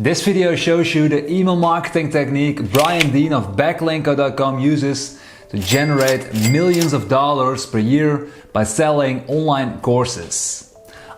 This video shows you the email marketing technique Brian Dean of Backlinko.com uses to generate millions of dollars per year by selling online courses.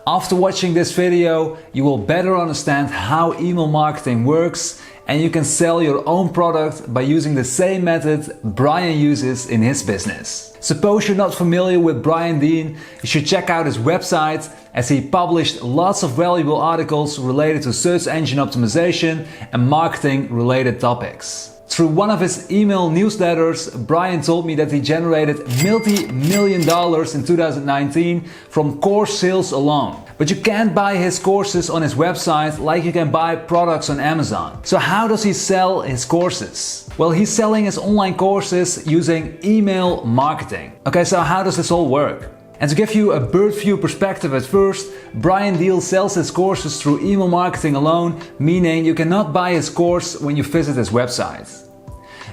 After watching this video, you will better understand how email marketing works and you can sell your own product by using the same method Brian uses in his business. Suppose you're not familiar with Brian Dean, you should check out his website as he published lots of valuable articles related to search engine optimization and marketing related topics. Through one of his email newsletters, Brian told me that he generated multi-million dollars in 2019 from course sales alone. But you can't buy his courses on his website like you can buy products on Amazon. So how does he sell his courses? Well, he's selling his online courses using email marketing. Okay, so how does this all work? And to give you a bird view perspective at first, Brian Dean sells his courses through email marketing alone, meaning you cannot buy his course when you visit his website.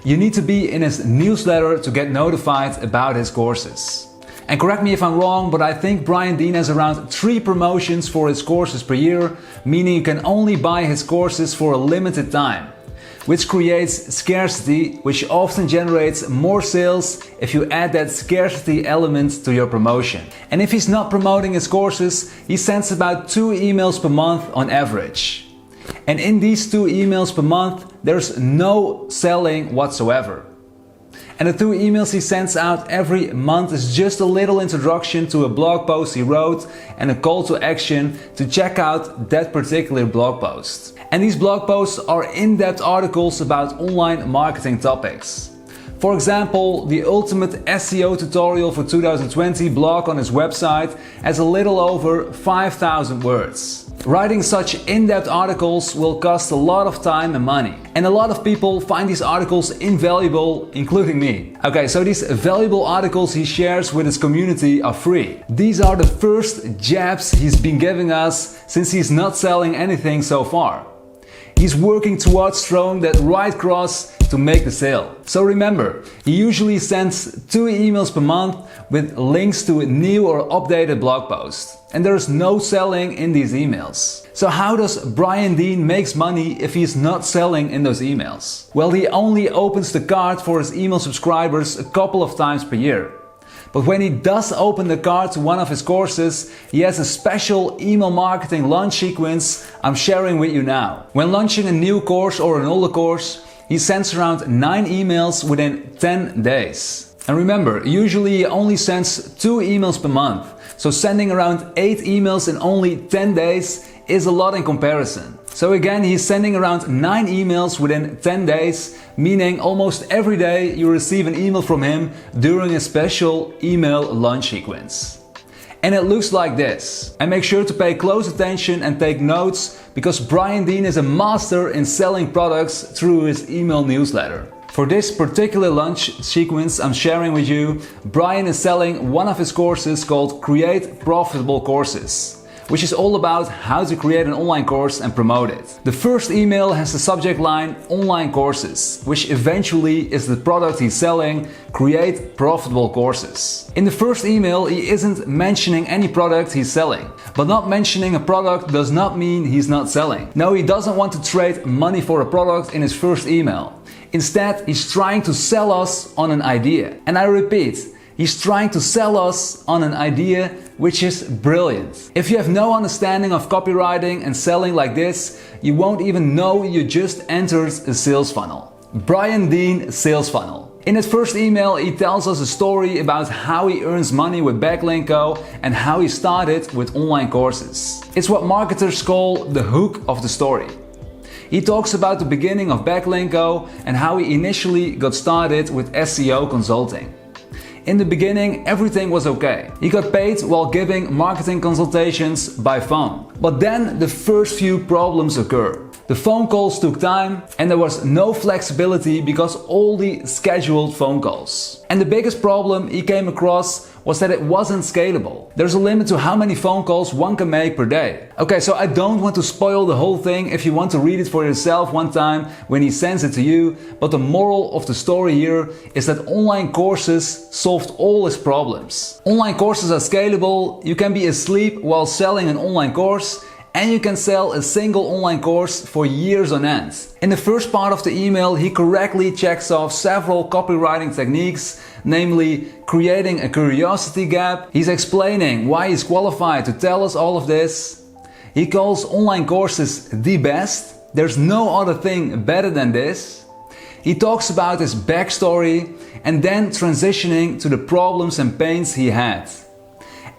You need to be in his newsletter to get notified about his courses. And correct me if I'm wrong, but I think Brian Dean has around 3 promotions for his courses per year, meaning you can only buy his courses for a limited time, which creates scarcity, which often generates more sales if you add that scarcity element to your promotion. And if he's not promoting his courses, he sends about 2 emails per month on average. And in these 2 emails per month, there's no selling whatsoever. And the 2 emails he sends out every month is just a little introduction to a blog post he wrote and a call to action to check out that particular blog post. And these blog posts are in-depth articles about online marketing topics. For example, the ultimate SEO tutorial for 2020 blog on his website has a little over 5,000 words. Writing such in-depth articles will cost a lot of time and money. And a lot of people find these articles invaluable, including me. Okay, so these valuable articles he shares with his community are free. These are the first jabs he's been giving us since he's not selling anything so far. He's working towards throwing that right cross to make the sale. So remember, he usually sends 2 emails per month with links to a new or updated blog post. And there's no selling in these emails. So how does Brian Dean make money if he's not selling in those emails? Well, he only opens the cart for his email subscribers a couple of times per year. But when he does open the cart to one of his courses, he has a special email marketing launch sequence I'm sharing with you now. When launching a new course or an older course, he sends around 9 emails within 10 days. And remember, usually he only sends 2 emails per month. So sending around 8 emails in only 10 days is a lot in comparison. So again, he's sending around 9 emails within 10 days, meaning almost every day you receive an email from him during a special email launch sequence. And it looks like this. And make sure to pay close attention and take notes because Brian Dean is a master in selling products through his email newsletter. For this particular launch sequence I'm sharing with you, Brian is selling one of his courses called Create Profitable Courses, which is all about how to create an online course and promote it. The first email has the subject line Online Courses, which eventually is the product he's selling, Create Profitable Courses. In the first email, he isn't mentioning any product he's selling. But not mentioning a product does not mean he's not selling. No, he doesn't want to trade money for a product in his first email. Instead, he's trying to sell us on an idea. And I repeat, he's trying to sell us on an idea which is brilliant. If you have no understanding of copywriting and selling like this, you won't even know you just entered a sales funnel. Brian Dean Sales Funnel. In his first email, he tells us a story about how he earns money with Backlinko and how he started with online courses. It's what marketers call the hook of the story. He talks about the beginning of Backlinko and how he initially got started with SEO consulting. In the beginning, everything was okay. He got paid while giving marketing consultations by phone. But then the first few problems occur. The phone calls took time and there was no flexibility because all the scheduled phone calls. And the biggest problem he came across was that it wasn't scalable. There's a limit to how many phone calls one can make per day. Okay, so I don't want to spoil the whole thing if you want to read it for yourself one time when he sends it to you, but the moral of the story here is that online courses solved all his problems. Online courses are scalable, you can be asleep while selling an online course, and you can sell a single online course for years on end. In the first part of the email, he correctly checks off several copywriting techniques, namely creating a curiosity gap. He's explaining why he's qualified to tell us all of this. He calls online courses the best. There's no other thing better than this. He talks about his backstory and then transitioning to the problems and pains he had.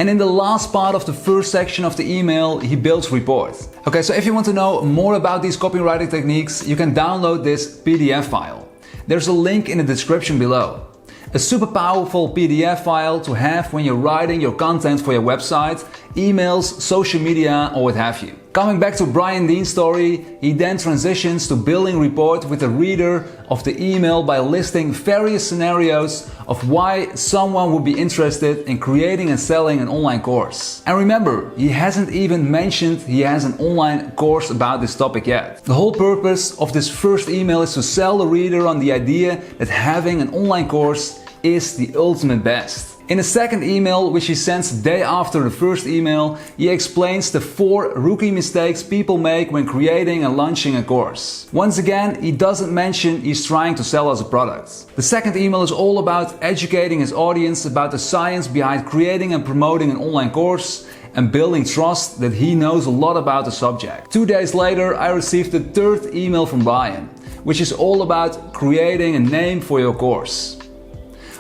And in the last part of the first section of the email, he builds rapport. Okay, so if you want to know more about these copywriting techniques, you can download this PDF file. There's a link in the description below. A super powerful PDF file to have when you're writing your content for your website, emails, social media, or what have you. Coming back to Brian Dean's story, he then transitions to building rapport with the reader of the email by listing various scenarios of why someone would be interested in creating and selling an online course. And remember, he hasn't even mentioned he has an online course about this topic yet. The whole purpose of this first email is to sell the reader on the idea that having an online course is the ultimate best. In the second email, which he sends the day after the first email, he explains the 4 rookie mistakes people make when creating and launching a course. Once again, he doesn't mention he's trying to sell us a product. The second email is all about educating his audience about the science behind creating and promoting an online course and building trust that he knows a lot about the subject. 2 days later, I received the third email from Brian, which is all about creating a name for your course.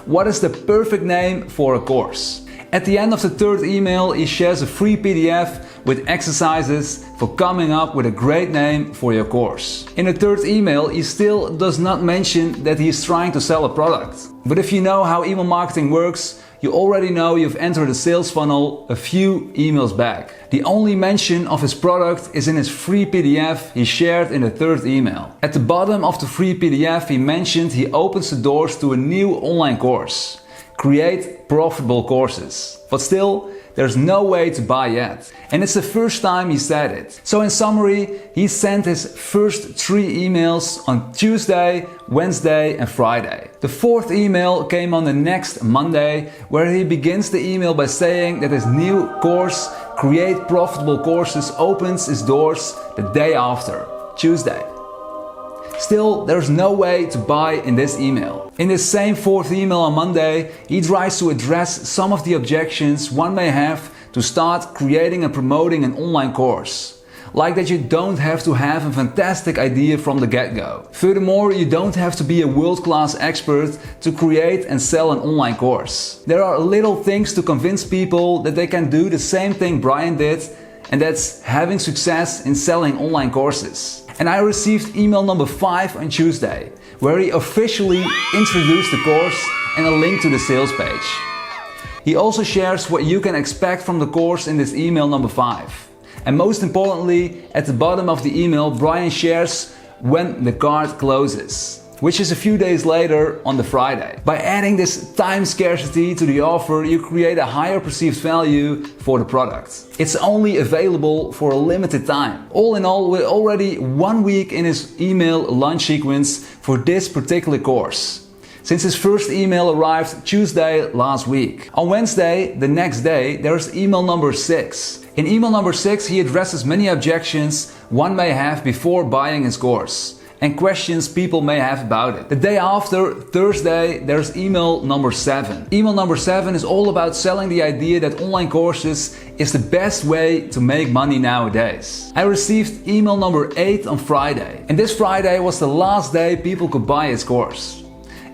What is the perfect name for a course? At the end of the third email, he shares a free PDF with exercises for coming up with a great name for your course. In the third email, he still does not mention that he is trying to sell a product. But if you know how email marketing works, you already know you've entered a sales funnel a few emails back. The only mention of his product is in his free PDF he shared in the third email. At the bottom of the free PDF, he mentioned he opens the doors to a new online course. Create profitable courses. But still, there's no way to buy yet. And it's the first time he said it. So in summary, he sent his first 3 emails on Tuesday, Wednesday and Friday. The fourth email came on the next Monday, where he begins the email by saying that his new course, Create Profitable Courses, opens its doors the day after, Tuesday. Still, there's no way to buy in this email. In this same fourth email on Monday, he tries to address some of the objections one may have to start creating and promoting an online course. Like that you don't have to have a fantastic idea from the get-go. Furthermore, you don't have to be a world-class expert to create and sell an online course. There are little things to convince people that they can do the same thing Brian did, and that's having success in selling online courses. And I received email number 5 on Tuesday, where he officially introduced the course and a link to the sales page. He also shares what you can expect from the course in this email number 5. And most importantly, at the bottom of the email, Brian shares when the card closes, which is a few days later on the Friday. By adding this time scarcity to the offer, you create a higher perceived value for the product. It's only available for a limited time. All in all, we're already 1 week in his email launch sequence for this particular course, since his first email arrived Tuesday last week. On Wednesday, the next day, there's email number 6. In email number 6, he addresses many objections one may have before buying his course and questions people may have about it. The day after, Thursday, there's email number 7. Email number 7 is all about selling the idea that online courses is the best way to make money nowadays. I received email number 8 on Friday, and this Friday was the last day people could buy his course.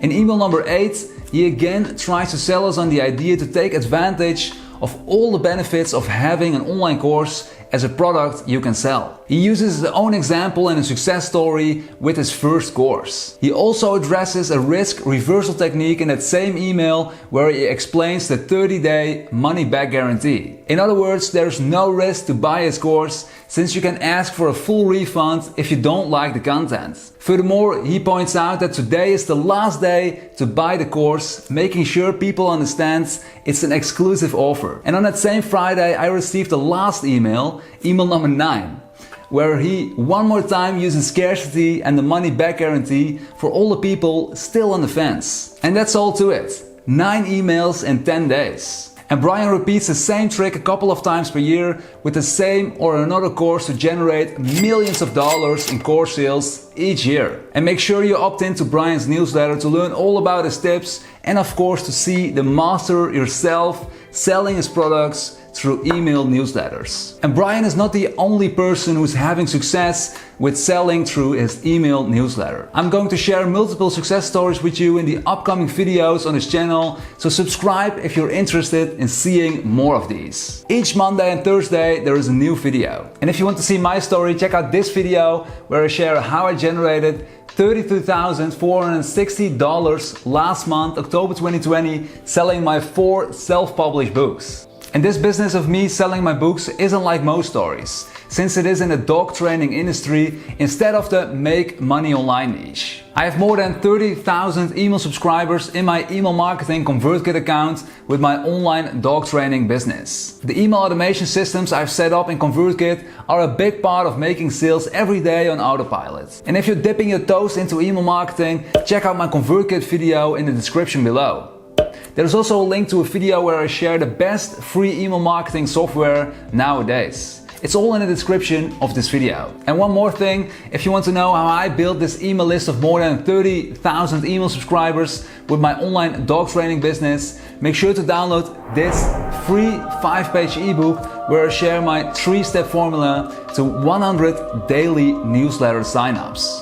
In email number 8, he again tries to sell us on the idea to take advantage of all the benefits of having an online course as a product you can sell. He uses his own example and a success story with his first course. He also addresses a risk reversal technique in that same email where he explains the 30-day money-back guarantee. In other words, there's no risk to buy his course since you can ask for a full refund if you don't like the content. Furthermore, he points out that today is the last day to buy the course, making sure people understand it's an exclusive offer. And on that same Friday, I received the last email, email number 9, where he one more time uses scarcity and the money back guarantee for all the people still on the fence. And that's all to it. 9 emails in 10 days. And Brian repeats the same trick a couple of times per year with the same or another course to generate millions of dollars in course sales each year. And make sure you opt into Brian's newsletter to learn all about his tips and of course to see the master yourself selling his products through email newsletters. And Brian is not the only person who's having success with selling through his email newsletter. I'm going to share multiple success stories with you in the upcoming videos on his channel, so subscribe if you're interested in seeing more of these. Each Monday and Thursday there is a new video. And if you want to see my story, check out this video where I share how I generated $32,460 last month, October 2020, selling my 4 self-published books. And this business of me selling my books isn't like most stories, since it is in the dog training industry instead of the make money online niche. I have more than 30,000 email subscribers in my email marketing ConvertKit account with my online dog training business. The email automation systems I've set up in ConvertKit are a big part of making sales every day on autopilot. And if you're dipping your toes into email marketing, check out my ConvertKit video in the description below. There's also a link to a video where I share the best free email marketing software nowadays. It's all in the description of this video. And one more thing, if you want to know how I built this email list of more than 30,000 email subscribers with my online dog training business, make sure to download this free 5-page ebook where I share my 3-step formula to 100 daily newsletter signups.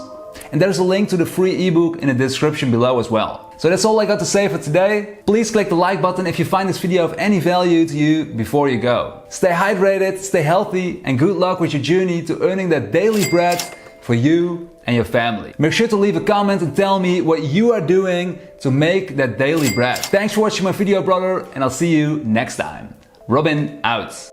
And there's a link to the free ebook in the description below as well. So that's all I got to say for today. Please click the like button if you find this video of any value to you before you go. Stay hydrated, stay healthy, and good luck with your journey to earning that daily bread for you and your family. Make sure to leave a comment and tell me what you are doing to make that daily bread. Thanks for watching my video, brother, and I'll see you next time. Robin out.